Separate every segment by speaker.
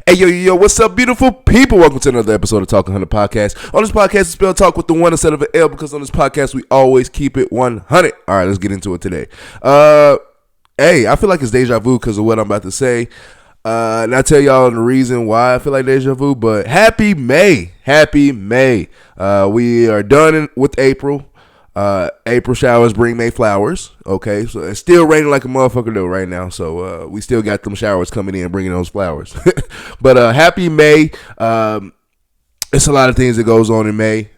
Speaker 1: Hey, yo, what's up, beautiful people? Welcome to another episode of Ta1k Podcast. On this podcast, it's spelled talk with the one instead of an L because on this podcast, we always keep it 100. All right, let's get into it today. Hey, I feel like it's deja vu because of what I'm about to say. And I'll tell y'all the reason why I feel like deja vu, but happy May. We are done with April. April showers bring May flowers. Okay, so it's still raining like a motherfucker though right now. So we still got them showers coming in, bringing those flowers. But happy May. It's a lot of things that goes on in May.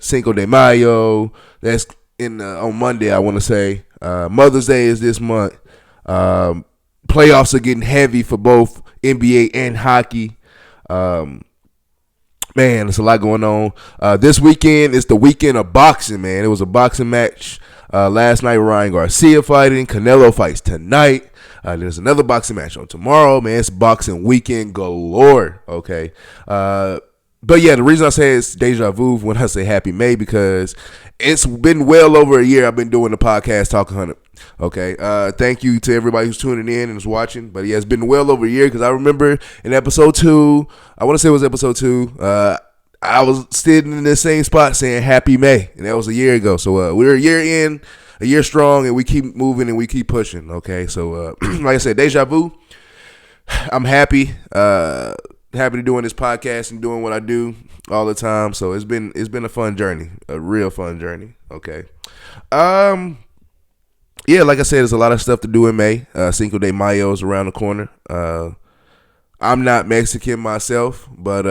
Speaker 1: Cinco de Mayo. That's on Monday. I want to say Mother's Day is this month. Playoffs are getting heavy for both NBA and hockey. Man, there's a lot going on. This weekend is the weekend of boxing, man. It was a boxing match last night. Ryan Garcia fighting. Canelo fights tonight. There's another boxing match on tomorrow, man. It's boxing weekend galore, okay? But yeah, the reason I say it's deja vu when I say happy May because it's been well over a year I've been doing the podcast Ta1k. Okay, thank you to everybody who's tuning in and is watching. But yeah, it's been well over a year because I remember in episode 2, I want to say it was episode 2, I was sitting in the same spot saying happy May, and that was a year ago. So we're a year in, a year strong, and we keep moving and we keep pushing. Okay, so like I said, deja vu. I'm happy to doing this podcast and doing what I do all the time. So it's been a fun journey, a real fun journey. Okay. Yeah, like I said, there's a lot of stuff to do in May. Cinco de Mayo is around the corner. I'm not Mexican myself, but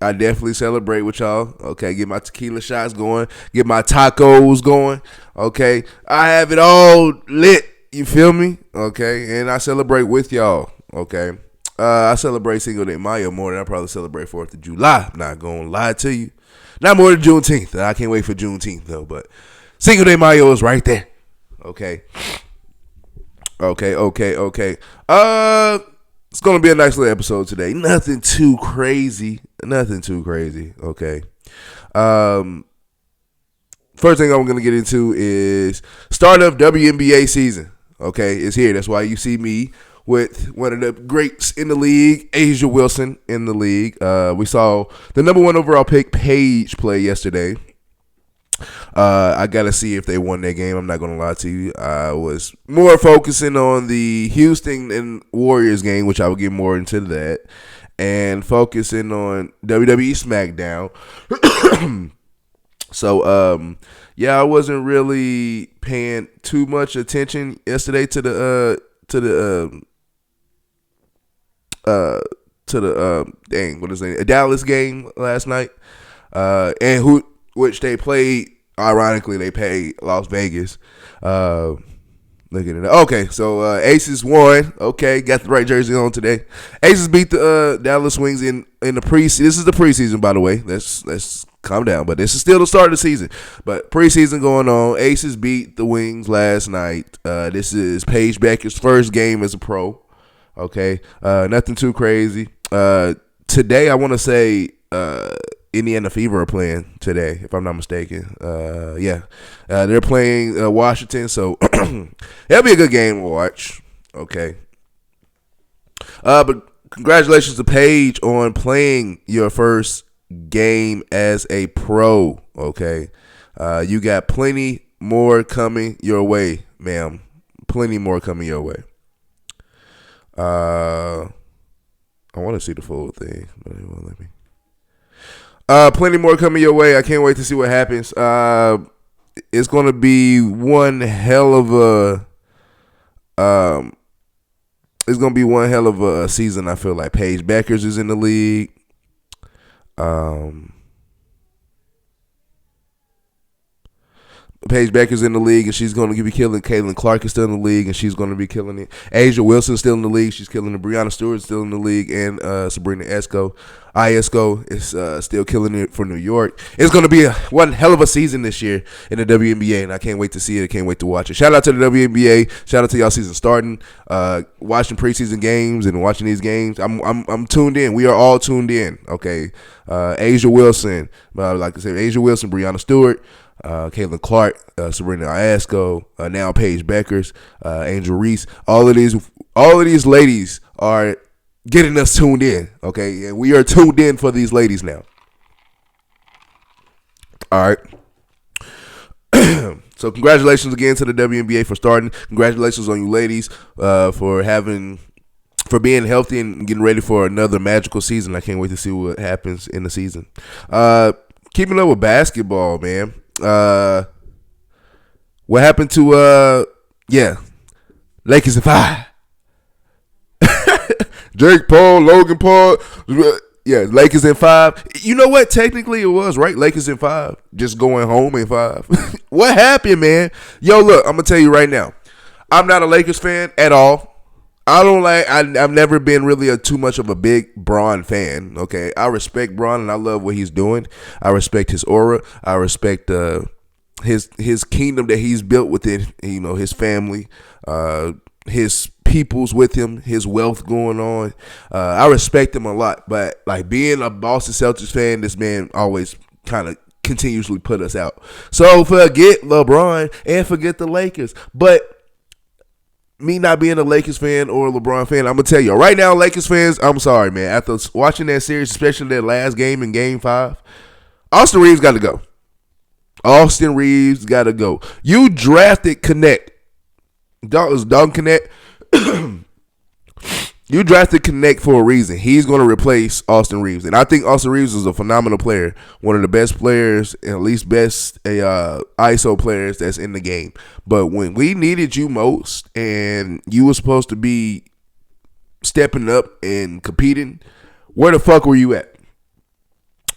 Speaker 1: I definitely celebrate with y'all. Okay, get my tequila shots going, get my tacos going. Okay, I have it all lit. You feel me? Okay, and I celebrate with y'all. Okay, I celebrate Cinco de Mayo more than I probably celebrate 4th of July. I'm not gonna lie to you. Not more than Juneteenth. I can't wait for Juneteenth though, but Cinco de Mayo is right there. Okay. It's gonna be a nice little episode today. Nothing too crazy. Okay. First thing I'm gonna get into is start of WNBA season. Okay, it's here. That's why you see me with one of the greats in the league, A'ja Wilson in the league. We saw the number 1 overall pick, Paige, play yesterday. I gotta see if they won that game. I'm not gonna lie to you. I was more focusing on the Houston and Warriors game, which I will get more into that, and focusing on WWE SmackDown. So, yeah, I wasn't really paying too much attention yesterday to the Dallas game last night, which they played. Ironically, they paid Las Vegas. Look at it. Okay, so Aces won. Okay, got the right jersey on today. Aces beat the Dallas Wings in the preseason. This is the preseason, by the way. Let's calm down. But this is still the start of the season. But preseason going on. Aces beat the Wings last night. This is Paige Becker's first game as a pro. Okay, nothing too crazy. Today, I want to say Indiana Fever are playing today, if I'm not mistaken. They're playing Washington, so it'll be a good game to watch. Okay. But congratulations to Paige on playing your first game as a pro. Okay. You got plenty more coming your way, ma'am. Plenty more coming your way. I want to see the full thing, but it won't let me. Plenty more coming your way. I can't wait to see what happens. It's going to be one hell of a season. I feel like Paige Beckers is in the league. Paige Becker's in the league, and she's going to be killing. Caitlin Clark is still in the league, and she's going to be killing it. A'ja Wilson's still in the league. She's killing it. Breanna Stewart's still in the league, and Sabrina Isco is still killing it for New York. It's going to be one hell of a season this year in the WNBA, and I can't wait to see it. I can't wait to watch it. Shout out to the WNBA. Shout out to y'all season starting. Watching preseason games and watching these games. I'm tuned in. We are all tuned in. Okay, A'ja Wilson, like I said, A'ja Wilson, Breanna Stewart. Caitlin Clark, Sabrina Isco, now Paige Beckers, Angel Reese. All of these ladies are getting us tuned in. Okay, and we are tuned in for these ladies now. All right. So congratulations again to the WNBA for starting. Congratulations on you ladies for being healthy and getting ready for another magical season. I can't wait to see what happens in the season. Keeping up with basketball, man. What happened to Lakers in 5? Jake Paul, Logan Paul. Yeah, Lakers in 5. You know what? Technically, it was, right? Lakers in 5. Just going home in 5. What happened, man? Yo, look, I'm going to tell you right now. I'm not a Lakers fan at all. I've never been really too much of a big Bron fan, okay? I respect Bron, and I love what he's doing. I respect his aura. I respect his kingdom that he's built within, his family, his peoples with him, his wealth going on. I respect him a lot, but like being a Boston Celtics fan, this man always kind of continuously put us out. So forget LeBron and forget the Lakers. But me not being a Lakers fan or a LeBron fan, I'm going to tell you right now, Lakers fans, I'm sorry, man. After watching that series, especially that last game in Game 5, Austin Reeves got to go. Austin Reeves got to go. You drafted Connect. Don Connect. You drafted Connect for a reason. He's going to replace Austin Reeves. And I think Austin Reeves is a phenomenal player. One of the best players, at least best ISO players that's in the game. But when we needed you most and you were supposed to be stepping up and competing, where the fuck were you at?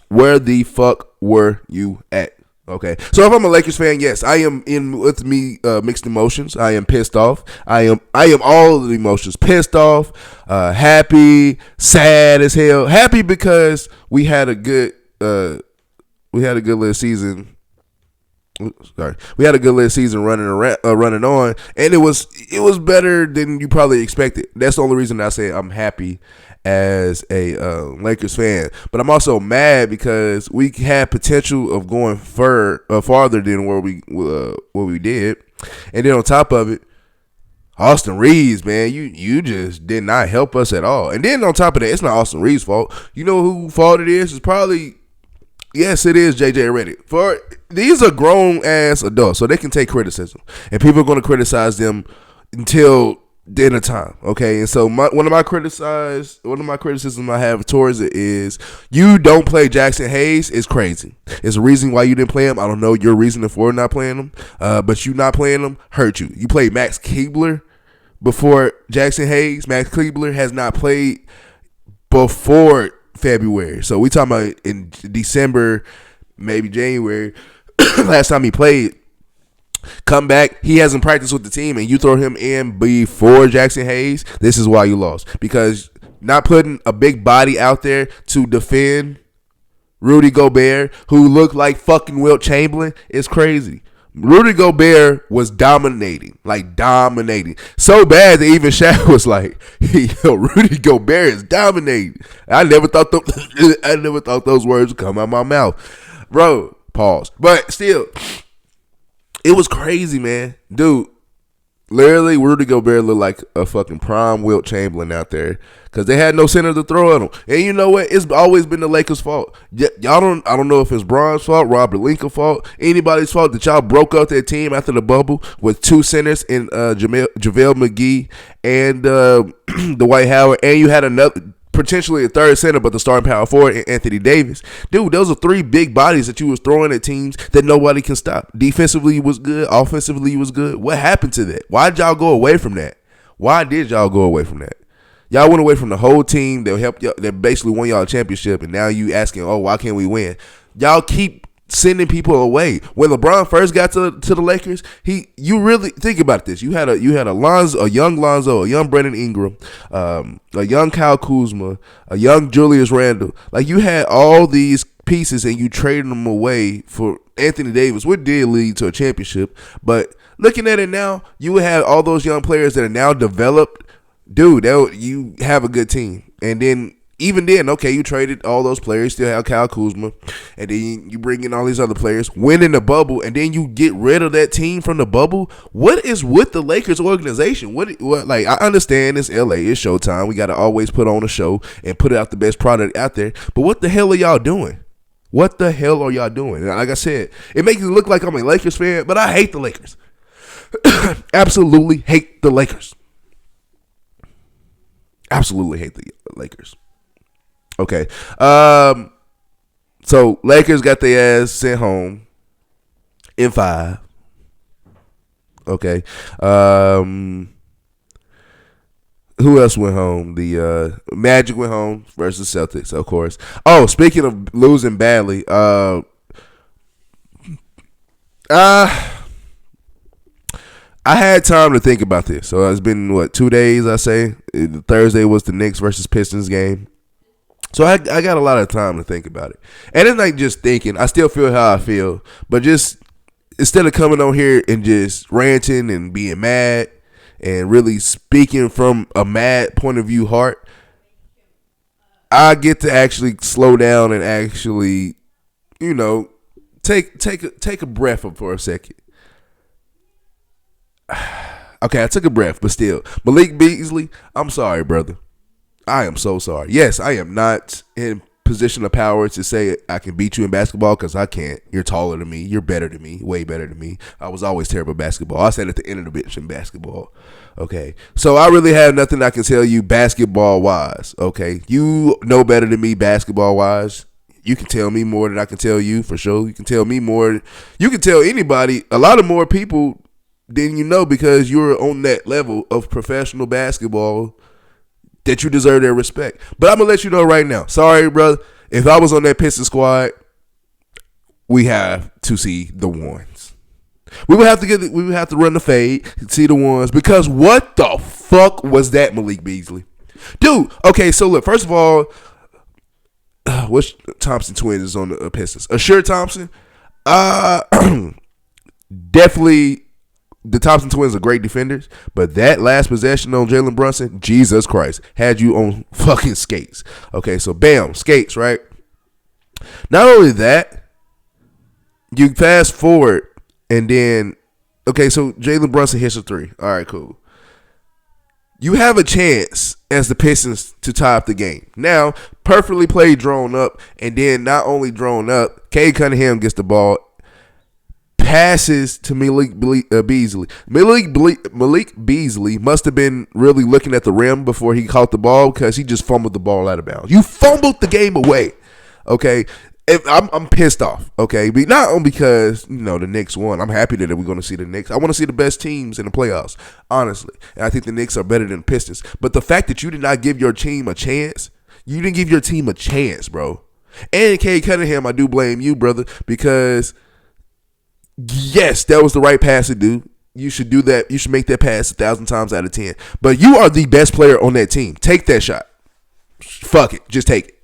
Speaker 1: Where the fuck were you at? Okay, so if I'm a Lakers fan, yes, I am in with me mixed emotions. I am pissed off. I am all of the emotions. Pissed off, happy, sad as hell. Happy because we had a good little season. We had a good little season running on, and it was better than you probably expected. That's the only reason I say I'm happy as a Lakers fan. But I'm also mad because we had potential of going farther than where we did, and then on top of it, Austin Reeves, man, you just did not help us at all. And then on top of that, it's not Austin Reeves' fault. You know whose fault it is? It's probably. Yes, it is JJ Redick. For these are grown ass adults, so they can take criticism, and people are going to criticize them until dinner time. Okay, and so one of my criticisms I have towards it is you don't play Jackson Hayes is crazy. It's a reason why you didn't play him. I don't know your reason for not playing him, but you not playing him hurt you. You played Max Keebler before Jackson Hayes. Max Keebler has not played before February. So we talking about in December, maybe January, last time he played. Come back, he hasn't practiced with the team, and you throw him in before Jackson Hayes. This is why you lost, because not putting a big body out there to defend Rudy Gobert, who looked like fucking Wilt Chamberlain, is crazy. Rudy Gobert was dominating. So bad that even Shaq was like, yo, Rudy Gobert is dominating. I never thought those words would come out of my mouth. Bro, pause. But still, it was crazy, man. Dude, literally, Rudy Gobert looked like a fucking prime Wilt Chamberlain out there because they had no center to throw at him. And you know what? It's always been the Lakers' fault. I don't know if it's Bron's fault, Robert Lincoln's fault, anybody's fault that y'all broke up that team after the bubble with two centers in JaVale McGee and Dwight Howard, and you had potentially a third center, but the starting power forward, Anthony Davis. Dude, those are three big bodies that you was throwing at teams that nobody can stop. Defensively, you was good. Offensively, you was good. What happened to that? Why did y'all go away from that? Y'all went away from the whole team that helped y'all, that basically won y'all a championship, and now you asking, oh, why can't we win? Y'all keep sending people away. When LeBron first got to the Lakers, you really think about this. You had a young Lonzo, a young Brandon Ingram, a young Kyle Kuzma, a young Julius Randle. Like, you had all these pieces and you traded them away for Anthony Davis, which did lead to a championship. But looking at it now, you have all those young players that are now developed. Dude, you have a good team. And then even then, okay, you traded all those players, still have Kyle Kuzma, and then you bring in all these other players, win in the bubble, and then you get rid of that team from the bubble. What is with the Lakers organization? What like, I understand it's LA, it's Showtime. We got to always put on a show and put out the best product out there. But what the hell are y'all doing? What the hell are y'all doing? And like I said, it makes it look like I'm a Lakers fan, but I hate the Lakers. Absolutely hate the Lakers. Absolutely hate the Lakers. Okay. So Lakers got their ass sent home in 5. Okay. Who else went home? The Magic went home versus Celtics, of course. Oh, speaking of losing badly, I had time to think about this. So it's been 2 days, I say. Thursday was the Knicks versus Pistons game. So I got a lot of time to think about it. And it's not just thinking. I still feel how I feel. But just instead of coming on here and just ranting and being mad and really speaking from a mad point of view heart, I get to actually slow down and actually, take a breath for a second. Okay, I took a breath, but still. Malik Beasley, I'm sorry, brother. I am so sorry. Yes, I am not in position of power to say I can beat you in basketball because I can't. You're taller than me. You're better than me. Way better than me. I was always terrible at basketball. I sat at the end of the bench in basketball. Okay, so I really have nothing I can tell you basketball-wise. Okay, you know better than me basketball-wise. You can tell me more than I can tell you, for sure. You can tell me more. You can tell anybody, a lot of more people than you know, because you're on that level of professional basketball that you deserve their respect. But I'm going to let you know right now. Sorry, brother. If I was on that Pistons squad, we have to see the ones. We would have to run the fade, see the ones, because what the fuck was that, Malik Beasley? Dude, okay, so look, first of all, which Thompson twins is on the Pistons? Ashur Thompson? Definitely. The Thompson twins are great defenders, but that last possession on Jalen Brunson, Jesus Christ, had you on fucking skates. Okay, so bam, skates, right? Not only that, you fast forward and then, okay, so Jalen Brunson hits a 3. All right, cool. You have a chance as the Pistons to tie up the game. Now, perfectly played drone up, and then not only drone up, Cade Cunningham gets the ball, passes to Malik Beasley. Malik Beasley must have been really looking at the rim before he caught the ball, because he just fumbled the ball out of bounds. You fumbled the game away. Okay, I'm pissed off. Okay, but not only because the Knicks won. I'm happy that we're going to see the Knicks. I want to see the best teams in the playoffs, honestly. And I think the Knicks are better than the Pistons. But the fact that you did not give your team a chance, bro. And Cade Cunningham, I do blame you, brother, because yes, that was the right pass to do. You should do that. You should make that pass 1,000 times out of 10. But you are the best player on that team. Take that shot. Fuck it. Just take it.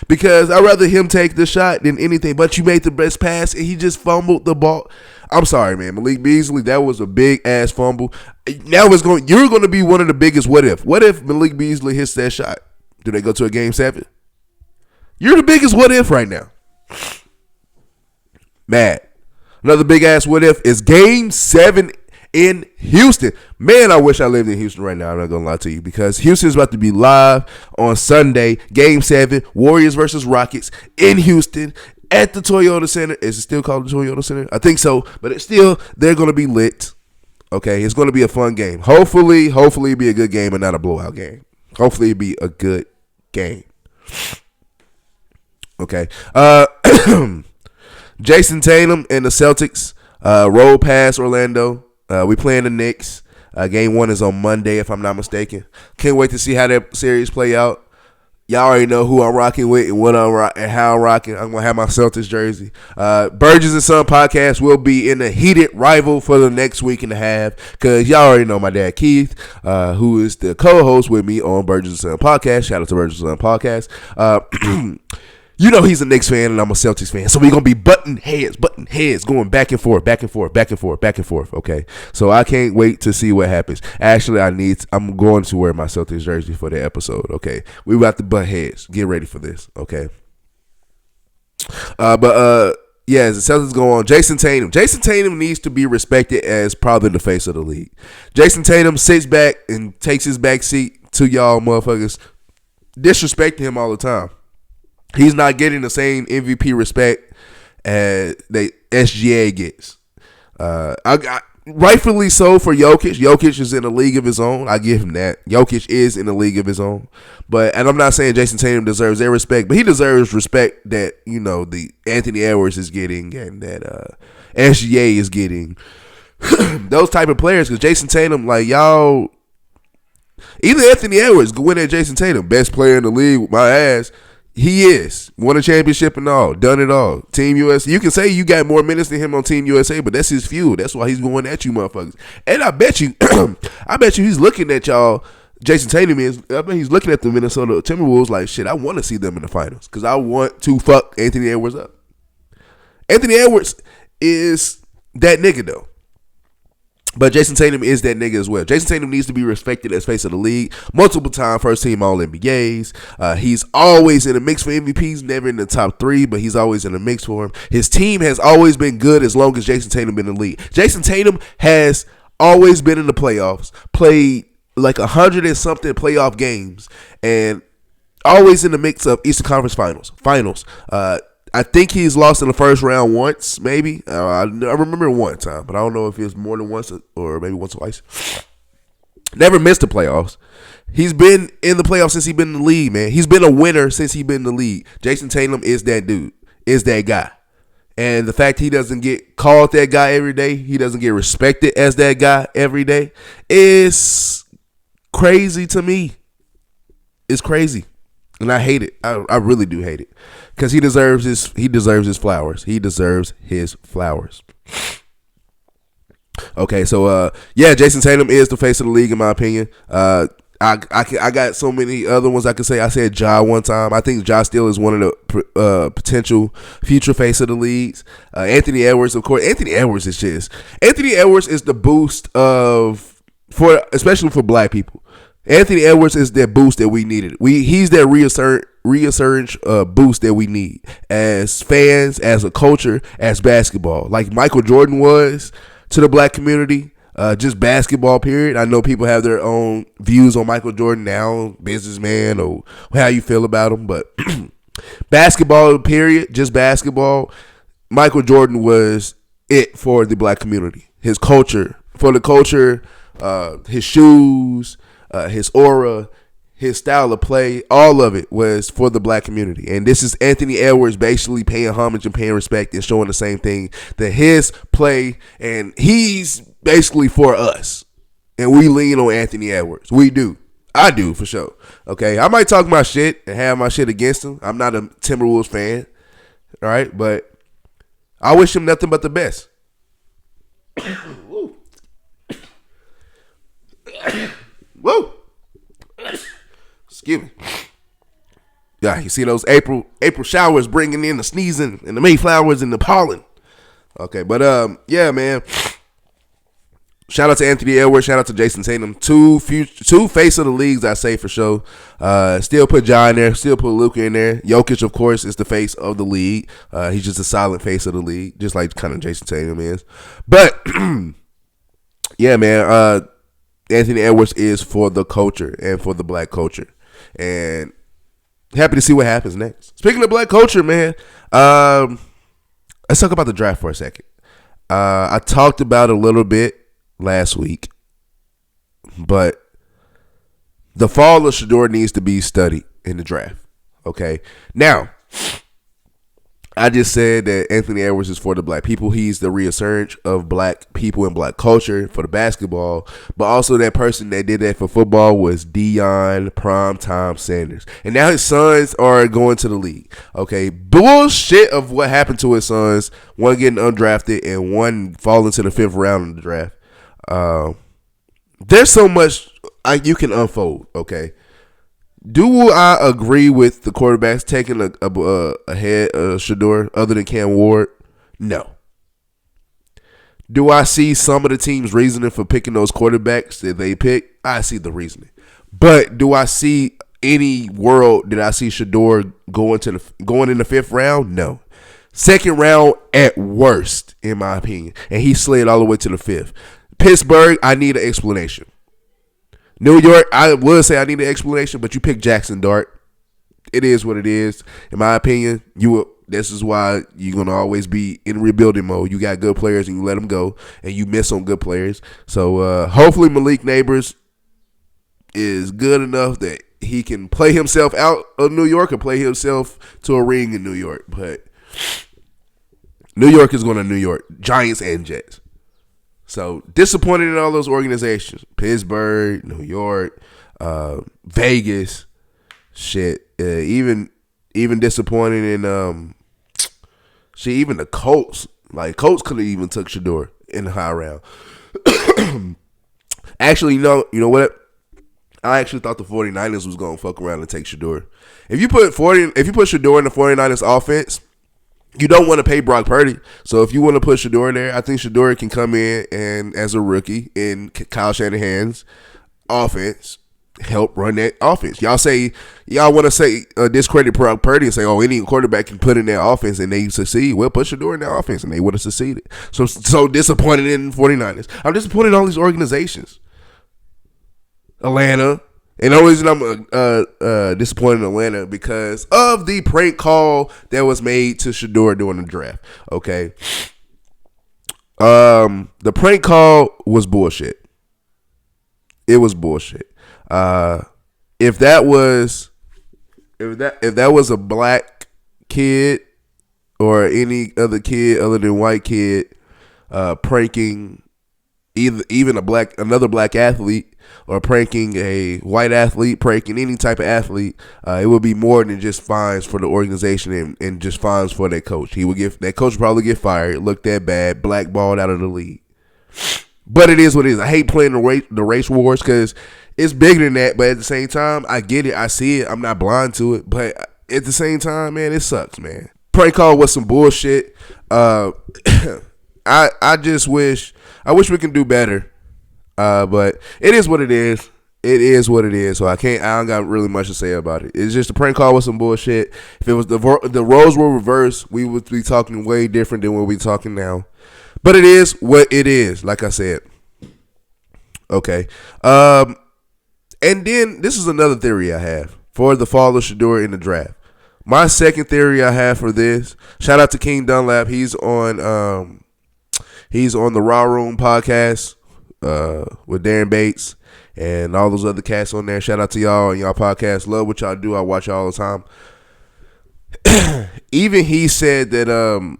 Speaker 1: Because I'd rather him take the shot than anything. But you made the best pass and he just fumbled the ball. I'm sorry, man. Malik Beasley, that was a big-ass fumble. Now you're going to be one of the biggest what if. What if Malik Beasley hits that shot? Do they go to a Game 7? You're the biggest what if right now. Mad. Another big ass what if is Game 7 in Houston. Man, I wish I lived in Houston right now. I'm not gonna lie to you, because Houston's about to be live on Sunday. Game 7, Warriors versus Rockets in Houston at the Toyota Center. Is it still called the Toyota Center? I think so, but it's still, they're gonna be lit. Okay, it's gonna be a fun game. Hopefully it'll be a good game and not a blowout game. Hopefully it'll be a good game. Okay. Jayson Tatum and the Celtics roll past Orlando. We playing the Knicks. Game 1 is on Monday, if I'm not mistaken. Can't wait to see how that series play out. Y'all already know who I'm rocking with and what and how I'm rocking. I'm gonna have my Celtics jersey. Burgess and Son podcast will be in a heated rival for the next week and a half, because y'all already know my dad Keith, who is the co-host with me on Burgess and Son podcast. Shout out to Burgess and Son podcast. You know he's a Knicks fan and I'm a Celtics fan, so we're gonna be butting heads, going back and forth, okay? So I can't wait to see what happens. Actually, I'm going to wear my Celtics jersey for the episode, okay? We about to butt heads. Get ready for this, okay? Yeah, as the Celtics go on, Jayson Tatum needs to be respected as probably the face of the league. Jayson Tatum sits back and takes his back seat to y'all motherfuckers disrespecting him all the time. He's not getting the same MVP respect as the SGA gets. Rightfully so for Jokic. Jokic is in a league of his own. I give him that. Jokic is in a league of his own. And I'm not saying Jayson Tatum deserves their respect, but he deserves respect that, the Anthony Edwards is getting and that SGA is getting. Those type of players, because Jayson Tatum, like, y'all, either Anthony Edwards go win at Jayson Tatum, best player in the league with my ass. He is. Won a championship and all. Done it all. Team USA. You can say you got more minutes than him on Team USA, but that's his fuel. That's why he's going at you motherfuckers. And I bet you he's looking at y'all. Jayson Tatum is. I bet he's looking at the Minnesota Timberwolves like, shit, I want to see them in the finals because I want to fuck Anthony Edwards up. Anthony Edwards is that nigga, though. But Jayson Tatum is that nigga as well. Jayson Tatum needs to be respected as face of the league. Multiple time first team All NBAs. He's always in the mix for MVPs. Never in the top 3, but he's always in the mix for him. His team has always been good as long as Jayson Tatum been in the league. Jayson Tatum has always been in the playoffs. Played like 100 and something playoff games. And always in the mix of Eastern Conference Finals. I think he's lost in the first round once, maybe. I remember one time, but I don't know if it was more than once or maybe once or twice. Never missed the playoffs. He's been in the playoffs since he's been in the league, man. He's been a winner since he's been in the league. Jayson Tatum is that dude, is that guy. And the fact he doesn't get called that guy every day, he doesn't get respected as that guy every day, is crazy to me. It's crazy. And I hate it. I really do hate it. Because he deserves his flowers. He deserves his flowers. Okay, so Jayson Tatum is the face of the league in my opinion. I got so many other ones I could say. I said Ja one time. I think Ja still is one of the potential future face of the leagues. Anthony Edwards, of course. Anthony Edwards is the boost especially for black people. Anthony Edwards is that boost that we needed. He's that resurgence boost that we need as fans, as a culture, as basketball. Like Michael Jordan was to the black community, just basketball, period. I know people have their own views on Michael Jordan now, businessman, or how you feel about him. But basketball, period, just basketball. Michael Jordan was it for the black community. His culture, his shoes, his aura, his style of play, all of it was for the black community. And this is Anthony Edwards basically paying homage and paying respect and showing the same thing, that his play, and he's basically for us. And we lean on Anthony Edwards. We do. I do, for sure. Okay, I might talk my shit and have my shit against him. I'm not a Timberwolves fan, all right? But I wish him nothing but the best. Woo! Excuse me. Yeah, you see those April showers bringing in the sneezing and the Mayflowers and the pollen. Okay, but yeah, man. Shout out to Anthony Edwards. Shout out to Jayson Tatum. Two face of the leagues, I say for sure. Still put Ja in there. Still put Luka in there. Jokic, of course, is the face of the league. He's just a silent face of the league, just like kind of Jayson Tatum is. But yeah, man. Anthony Edwards is for the culture and for the black culture. And happy to see what happens next. Speaking of black culture, man, let's talk about the draft for a second. I talked about it a little bit last week, but the fall of Shedeur needs to be studied in the draft. Okay? Now, I just said that Anthony Edwards is for the black people. He's the resurgence of black people and black culture for the basketball. But also that person that did that for football was Deion Primetime Sanders. And now his sons are going to the league. Okay, bullshit of what happened to his sons. One getting undrafted and one falling to the 5th round in the draft. There's so much you can unfold, okay? Do I agree with the quarterbacks taking ahead of Shedeur other than Cam Ward? No. Do I see some of the team's reasoning for picking those quarterbacks that they pick? I see the reasoning. But do I see any world that I see Shedeur going in the fifth round? No. Second round at worst, in my opinion. And he slid all the way to the fifth. Pittsburgh, I need an explanation. New York, I would say I need an explanation, but you pick Jackson Dart. It is what it is. In my opinion, this is why you're going to always be in rebuilding mode. You got good players and you let them go, and you miss on good players. So hopefully Malik Neighbors is good enough that he can play himself out of New York or play himself to a ring in New York. But New York is going to New York, Giants and Jets. So disappointed in all those organizations. Pittsburgh, New York, Vegas, shit. Even disappointed in even the Colts. Like Colts could have even took Shedeur in the high round. Actually, you know what? I actually thought the 49ers was going to fuck around and take Shedeur. If you put Shedeur in the 49ers offense, you don't want to pay Brock Purdy. So if you want to put Shedeur there, I think Shedeur can come in and as a rookie in Kyle Shanahan's offense, help run that offense. Y'all want to say discredit Brock Purdy and say, oh, any quarterback can put in their offense and they succeed. Well, put Shedeur in their offense and they would have succeeded. So disappointed in the 49ers. I'm disappointed in all these organizations. Atlanta. And the only reason I'm disappointed in Atlanta because of the prank call that was made to Shedeur during the draft. Okay. The prank call was bullshit. It was bullshit. If that was a black kid or any other kid other than white kid pranking another black athlete or pranking a white athlete, pranking any type of athlete, it would be more than just fines for the organization and just fines for that coach. That coach would probably get fired, look that bad, blackballed out of the league. But it is what it is. I hate playing the race wars because it's bigger than that. But at the same time, I get it. I see it. I'm not blind to it. But at the same time, man, it sucks, man. Prank call was some bullshit. I wish we can do better. But it is what it is. It is what it is. So I don't got really much to say about it. It's just a prank call with some bullshit. If it was the roles were reversed, we would be talking way different than what we're talking now. But it is what it is, like I said. Okay. And then this is another theory I have for the fall of Shedeur in the draft. My second theory I have for this, shout out to King Dunlap. He's on the Raw Room podcast with Darren Bates and all those other cats on there. Shout out to y'all and y'all podcast. Love what y'all do. I watch y'all all the time. Even he said that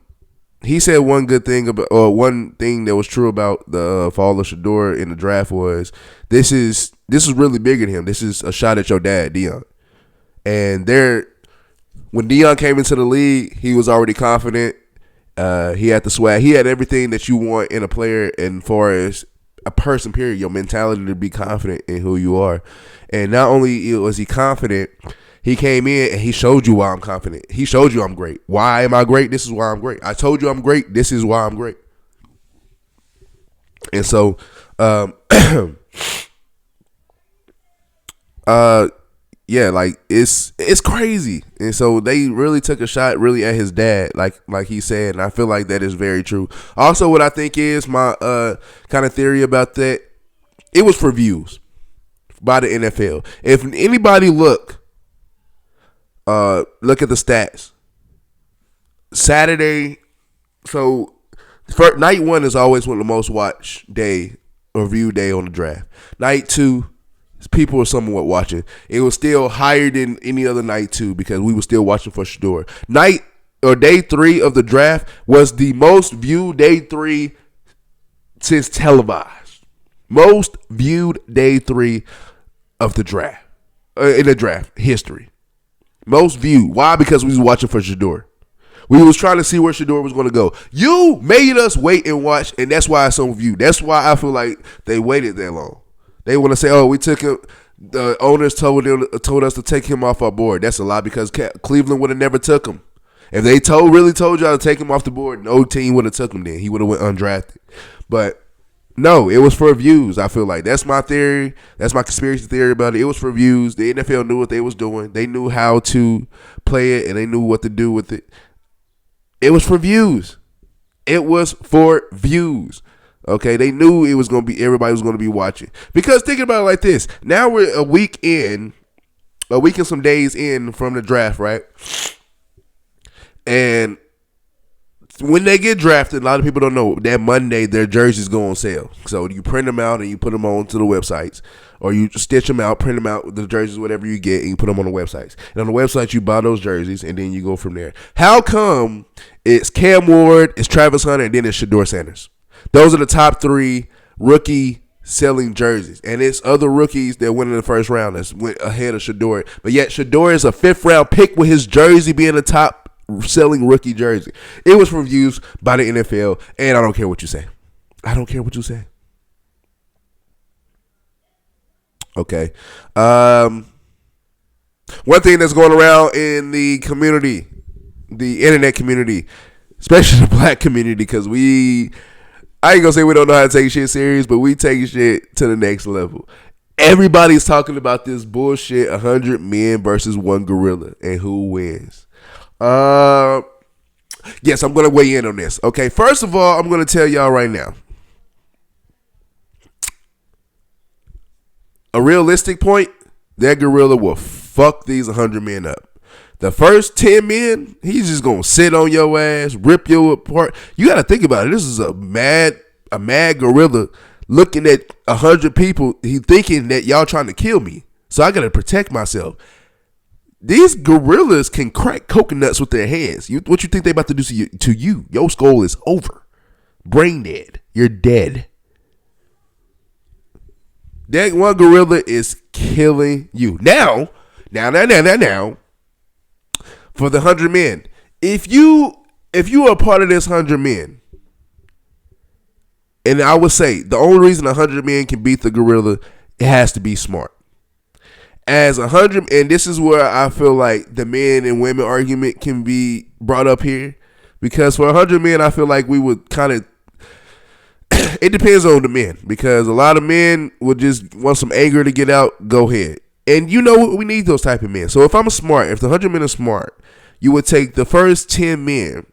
Speaker 1: he said one good thing about, or one thing that was true about the fall of Shedeur in the draft was this is really bigger than him. This is a shot at your dad, Deion. And when Deion came into the league, he was already confident. He had the swag. He had everything that you want in a player, and far as a person, period, your mentality to be confident in who you are. And not only was he confident, he came in and he showed you why I'm confident. He showed you I'm great. Why am I great? This is why I'm great. I told you I'm great. This is why I'm great. And so, yeah, like it's crazy. And so they really took a shot really at his dad, like he said, and I feel like that is very true. Also, what I think is my kind of theory about that, it was for views by the NFL. If anybody look at the stats, Saturday, so night one is always one of the most watched day or view day on the draft. Night two, people were somewhat watching. It was still higher than any other night too because we were still watching for Shedeur. Day 3 of the draft was the most viewed day 3 since televised. Most viewed day 3 of the draft in the draft history. Most viewed. Why? Because we was watching for Shedeur. We was trying to see where Shedeur was going to go. You made us wait and watch, and that's why it's on view. That's why I feel like they waited that long. They want to say, oh, we took him. The owners told us to take him off our board. That's a lie because Cleveland would have never took him. If they really told y'all to take him off the board, no team would have took him then. He would have went undrafted. But no, it was for views, I feel like. That's my theory. That's my conspiracy theory about it. It was for views. The NFL knew what they was doing. They knew how to play it, and they knew what to do with it. It was for views. It was for views. Okay, they knew it was going to be, everybody was going to be watching. Because thinking about it like this, now we're a week and some days in from the draft, right? And when they get drafted, a lot of people don't know that Monday their jerseys go on sale. So you print them out and you put them onto the websites, or you stitch them out, print them out, the jerseys, whatever you get, and you put them on the websites. And on the website, you buy those jerseys, and then you go from there. How come it's Cam Ward, it's Travis Hunter, and then it's Shedeur Sanders? Those are the top 3 rookie selling jerseys, and it's other rookies that went in the first round that went ahead of Shedeur. But yet Shedeur is a 5th round pick with his jersey being the top selling rookie jersey. It was reviewed by the NFL, and I don't care what you say. I don't care what you say. Okay. One thing that's going around in the community, the internet community, especially the black community, because I ain't gonna say we don't know how to take shit serious, but we take shit to the next level. Everybody's talking about this bullshit 100 men versus 1 gorilla and who wins. Yes, I'm going to weigh in on this. Okay, first of all, I'm going to tell y'all right now. A realistic point, that gorilla will fuck these 100 men up. The first 10 men, he's just going to sit on your ass, rip you apart. You got to think about it. This is a mad gorilla looking at 100 people. He thinking that y'all trying to kill me. So I got to protect myself. These gorillas can crack coconuts with their hands. What you think they about to do to you? Your skull is over. Brain dead. You're dead. That 1 gorilla is killing you. Now. For the 100 men. If you are a part of this 100 men, and I would say the only reason 100 men can beat the gorilla, it has to be smart. As 100, and this is where I feel like the men and women argument can be brought up here, because for 100 men, I feel like we would kind of, it depends on the men, because a lot of men would just want some anger to get out, go ahead. And you know what, we need those type of men. So if the 100 men are smart, you would take the first 10 men,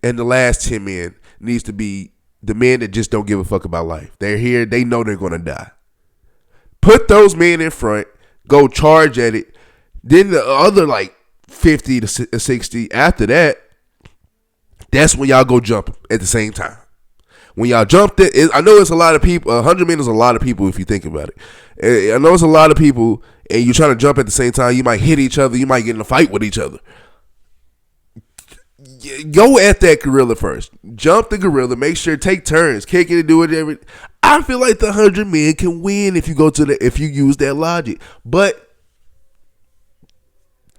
Speaker 1: and the last 10 men needs to be the men that just don't give a fuck about life. They're here, they know they're going to die. Put those men in front, go charge at it. Then the other 50 to 60 after that, that's when y'all go jump at the same time. When y'all jumped it, I know it's a lot of people. 100 men is a lot of people if you think about it. I know it's a lot of people, and you're trying to jump at the same time. You might hit each other. You might get in a fight with each other. Go at that gorilla first. Jump the gorilla. Make sure, take turns, kicking and do it. I feel like the 100 men can win if you use that logic. But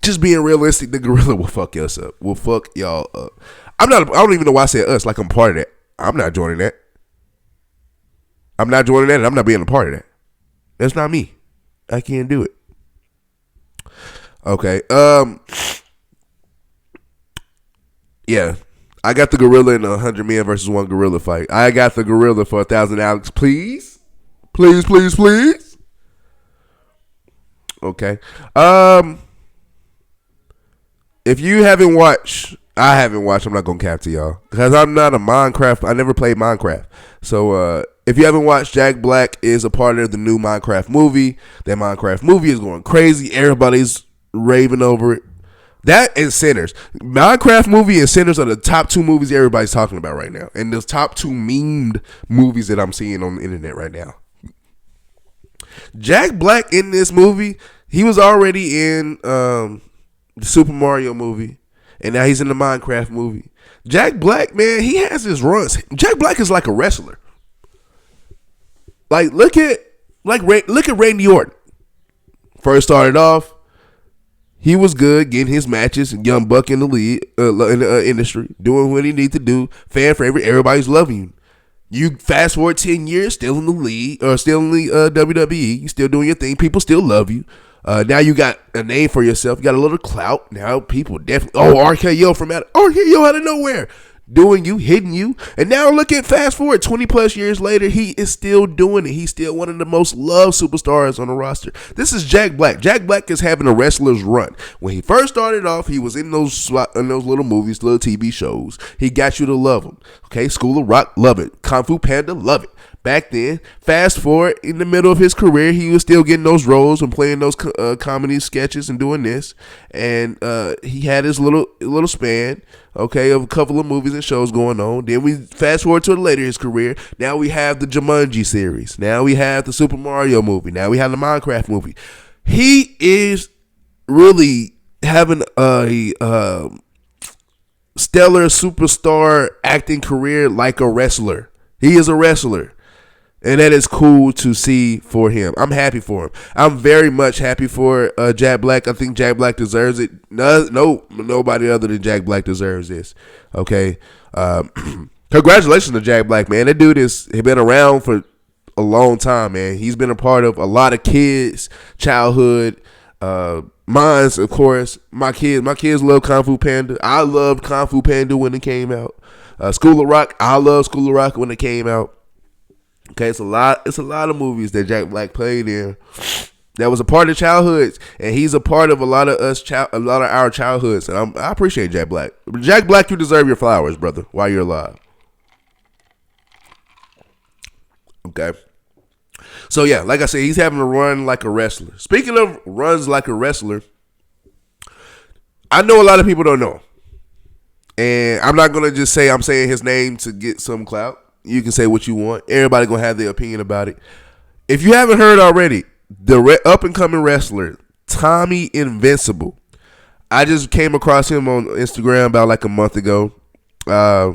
Speaker 1: just being realistic, the gorilla will fuck us up. Will fuck y'all up. I don't even know why I said us. Like I'm part of that. I'm not joining that. And I'm not being a part of that. That's not me. I can't do it. Okay. Yeah. I got the gorilla in a 100 men versus 1 gorilla fight. I got the gorilla for $1,000, please. Please. Okay. If you haven't watched, I haven't watched, I'm not going to cap to y'all. Because I'm not a Minecraft. I never played Minecraft. So, if you haven't watched, Jack Black is a part of the new Minecraft movie. That Minecraft movie is going crazy. Everybody's raving over it. That and Sinners. Minecraft movie and Sinners are the top 2 movies everybody's talking about right now. And the top 2 memed movies that I'm seeing on the internet right now. Jack Black in this movie, he was already in the Super Mario movie. And now he's in the Minecraft movie. Jack Black, man, he has his runs. Jack Black is like a wrestler. Look at Randy Orton. First started off, he was good, getting his matches, young buck in the league, in the industry, doing what he need to do, fan favorite, everybody's loving him. You fast forward 10 years, still in the league, or still in the WWE. You still doing your thing. People still love you. Now you got a name for yourself. You got a little clout. Now people definitely, RKO from RKO out of nowhere. Doing you, hitting you. And now look at fast forward 20 plus years later, he is still doing it. He's still one of the most loved superstars on the roster. This is Jack Black. Jack Black is having a wrestler's run. When he first started off, he was in those little movies, little TV shows. He got you to love him. Okay, School of Rock, love it. Kung Fu Panda, love it. Back then, fast forward in the middle of his career, he was still getting those roles and playing those comedy sketches and doing this. And he had his little span, okay, of a couple of movies and shows going on. Then we fast forward to later in his career. Now we have the Jumanji series. Now we have the Super Mario movie. Now we have the Minecraft movie. He is really having a stellar superstar acting career like a wrestler. He is a wrestler. And that is cool to see for him. I'm happy for him. I'm very much happy for Jack Black. I think Jack Black deserves it. Nobody other than Jack Black deserves this. Okay. Congratulations to Jack Black, man. That dude has been around for a long time, man. He's been a part of a lot of kids' childhood. Mine's, of course. My kids love Kung Fu Panda. I loved Kung Fu Panda when it came out. School of Rock. I love School of Rock when it came out. Okay, it's a lot of movies that Jack Black played in that was a part of childhoods, and he's a part of a lot of our childhoods. And I appreciate Jack Black. Jack Black, you deserve your flowers, brother, while you're alive. Okay. So yeah, like I said, he's having a run like a wrestler. Speaking of runs like a wrestler, I know a lot of people don't know, and I'm not gonna just say I'm saying his name to get some clout. You can say what you want. Everybody gonna have their opinion about it. If you haven't heard already, the up and coming wrestler Tommy Invincible. I just came across him on Instagram about like a month ago. That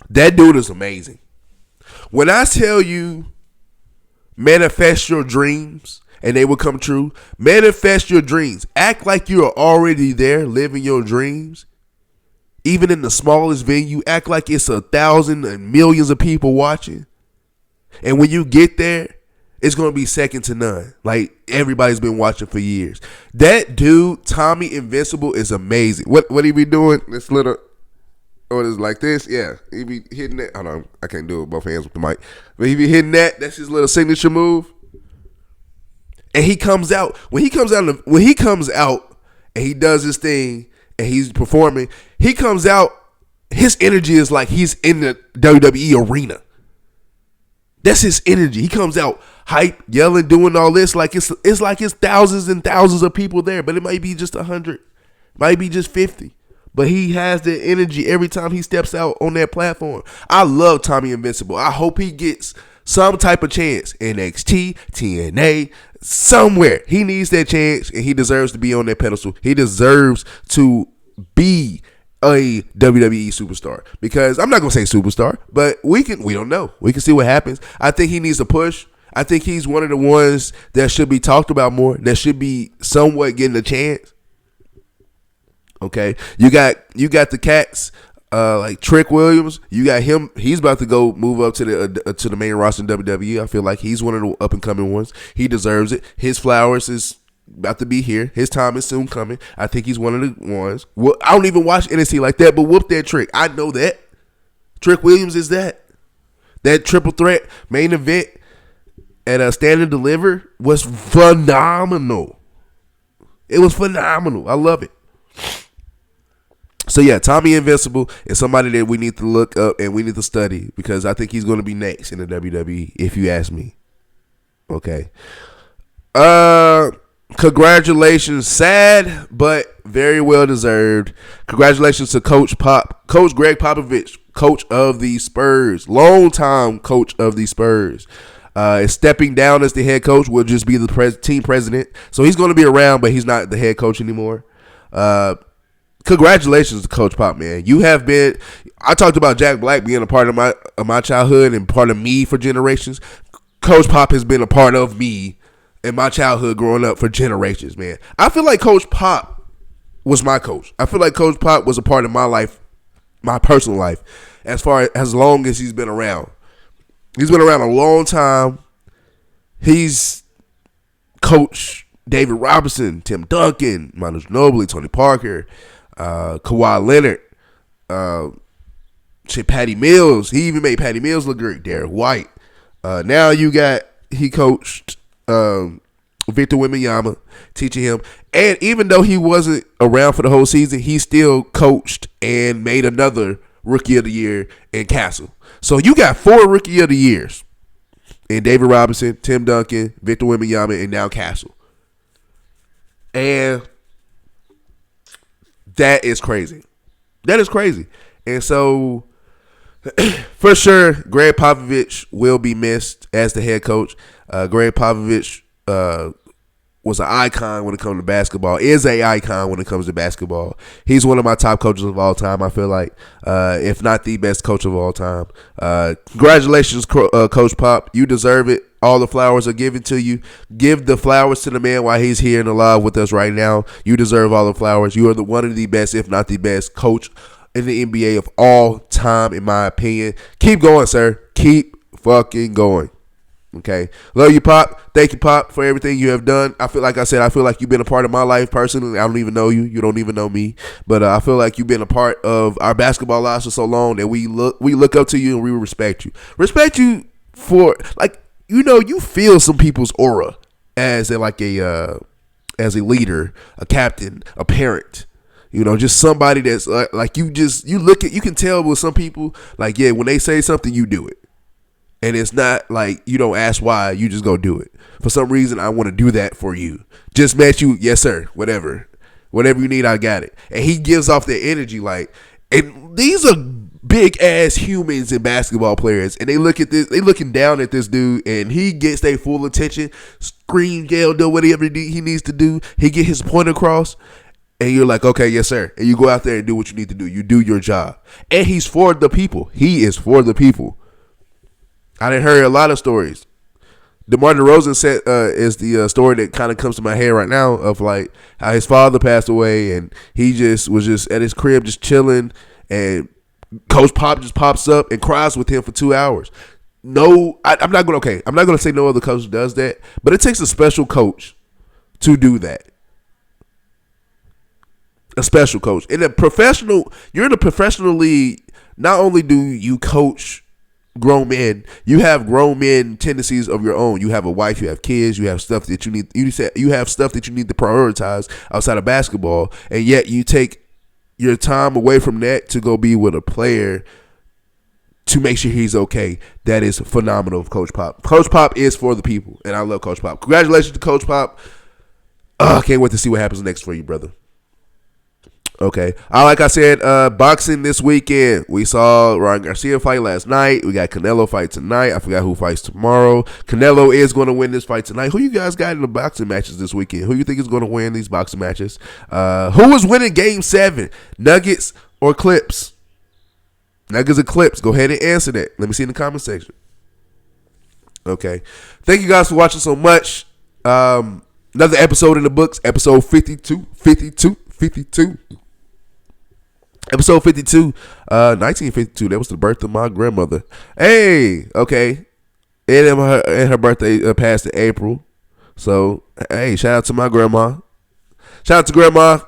Speaker 1: dude is amazing. When I tell you, manifest your dreams and they will come true. Manifest your dreams. Act like you are already there, living your dreams. Even in the smallest venue, act like it's 1,000 and millions of people watching. And when you get there, it's going to be second to none. Like everybody's been watching for years. That dude, Tommy Invincible, is amazing. What he be doing? This little, it's like this. Yeah, he be hitting that. Hold on, I can't do it with both hands with the mic. But he be hitting that. That's his little signature move. And he comes out. When he comes out and he does his thing, and he's performing, he comes out, his energy is like he's in the WWE arena. That's his energy. He comes out hype, yelling, doing all this like it's like it's thousands and thousands of people there, but it might be just 100, might be just 50. But he has the energy every time he steps out on that platform. I love Tommy Invincible. I hope he gets some type of chance. NXT, TNA, somewhere. He needs that chance, and he deserves to be on that pedestal. He deserves to be a WWE superstar. Because I'm not going to say superstar, but we don't know. We can see what happens. I think he needs a push. I think he's one of the ones that should be talked about more, that should be somewhat getting a chance. Okay, you got the cats like Trick Williams. You got him. He's about to go move up to the main roster in WWE. I feel like he's one of the up and coming ones. He deserves it. His flowers is about to be here. His time is soon coming. I think he's one of the ones. Well, I don't even watch NXT like that, but whoop that Trick. I know that Trick Williams is that triple threat main event at Stand and Deliver was phenomenal. It was phenomenal. I love it. So yeah, Tommy Invincible is somebody that we need to look up and we need to study, because I think he's going to be next in the WWE, if you ask me. Okay. Congratulations, sad but very well deserved. Congratulations to Coach Greg Popovich, coach of the Spurs, longtime coach of the Spurs. Is stepping down as the head coach. Will just be the team president. So he's going to be around, but he's not the head coach anymore. Congratulations to Coach Pop, man. You have been. I talked about Jack Black being a part of my childhood and part of me for generations. Coach Pop has been a part of me in my childhood growing up for generations, man. I feel like Coach Pop was my coach. I feel like Coach Pop was a part of my life, my personal life, as long as he's been around. He's been around a long time. He's coached David Robinson, Tim Duncan, Manu Ginobili, Tony Parker, Kawhi Leonard, Patty Mills. He even made Patty Mills look great. Derek White. Now he coached Victor Wembanyama, teaching him. And even though he wasn't around for the whole season, he still coached and made another Rookie of the Year in Castle. So you got 4 Rookie of the Years in David Robinson, Tim Duncan, Victor Wembanyama, and now Castle. And that is crazy. That is crazy. And so, for sure, Greg Popovich will be missed as the head coach. Greg Popovich was an icon when it comes to basketball, is an icon when it comes to basketball. He's one of my top coaches of all time, I feel like, if not the best coach of all time. Congratulations, Coach Pop. You deserve it. All the flowers are given to you. Give the flowers to the man while he's here and alive with us right now. You deserve all the flowers. You are one of the best, if not the best, coach in the NBA of all time, in my opinion. Keep going, sir. Keep fucking going. Okay. Love you, Pop. Thank you, Pop, for everything you have done. I feel like you've been a part of my life personally. I don't even know you. You don't even know me. But I feel like you've been a part of our basketball lives for so long that we look up to you and we respect you. Respect you for, like, you feel some people's aura as a leader, a captain, a parent. Just somebody that's like you can tell with some people, like, yeah, when they say something, you do it. And it's not like you don't ask why, you just go do it. For some reason, I want to do that for you. Just met you, yes, sir, whatever. Whatever you need, I got it. And he gives off that energy, like, and these are big ass humans and basketball players, and they looking down at this dude, and he gets their full attention, scream, yell, do whatever he needs to do. He get his point across, and you're like, okay, yes, sir. And you go out there and do what you need to do. You do your job. And he's for the people. He is for the people. I done heard a lot of stories. DeMar DeRozan said is the story that kind of comes to my head right now, of like how his father passed away, and he was just at his crib just chilling, and Coach Pop just pops up and cries with him for 2 hours. No, I'm not gonna say no other coach does that, but it takes a special coach to do that. A special coach. You're in a professional league. Not only do you coach grown men, you have grown men tendencies of your own. You have a wife, you have kids, you have stuff that you need. You have stuff that you need to prioritize outside of basketball, and yet you take your time away from that to go be with a player to make sure he's okay. That is phenomenal of Coach Pop. Coach Pop is for the people, and I love Coach Pop. Congratulations to Coach Pop. I can't wait to see what happens next for you, brother. Okay. Like I said, boxing this weekend. We saw Ryan Garcia fight last night. We got Canelo fight tonight. I forgot who fights tomorrow. Canelo is going to win this fight tonight. Who you guys got in the boxing matches this weekend? Who you think is going to win these boxing matches? Who is winning Game 7? Nuggets or Clips? Nuggets or Clips? Go ahead and answer that. Let me see in the comment section. Okay. Thank you guys for watching so much. Another episode in the books. Episode 52. Episode 52, 1952. That was the birth of my grandmother. Hey, okay. And her birthday passed in April. So, hey, shout out to my grandma. Shout out to Grandma,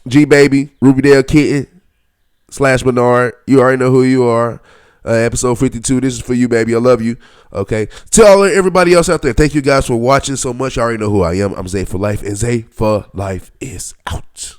Speaker 1: G-Baby, Rubydale Kitten, / Bernard. You already know who you are. Episode 52. This is for you, baby. I love you. Okay. To everybody else out there, thank you guys for watching so much. You already know who I am. I'm Zay for Life, and Zay for Life is out.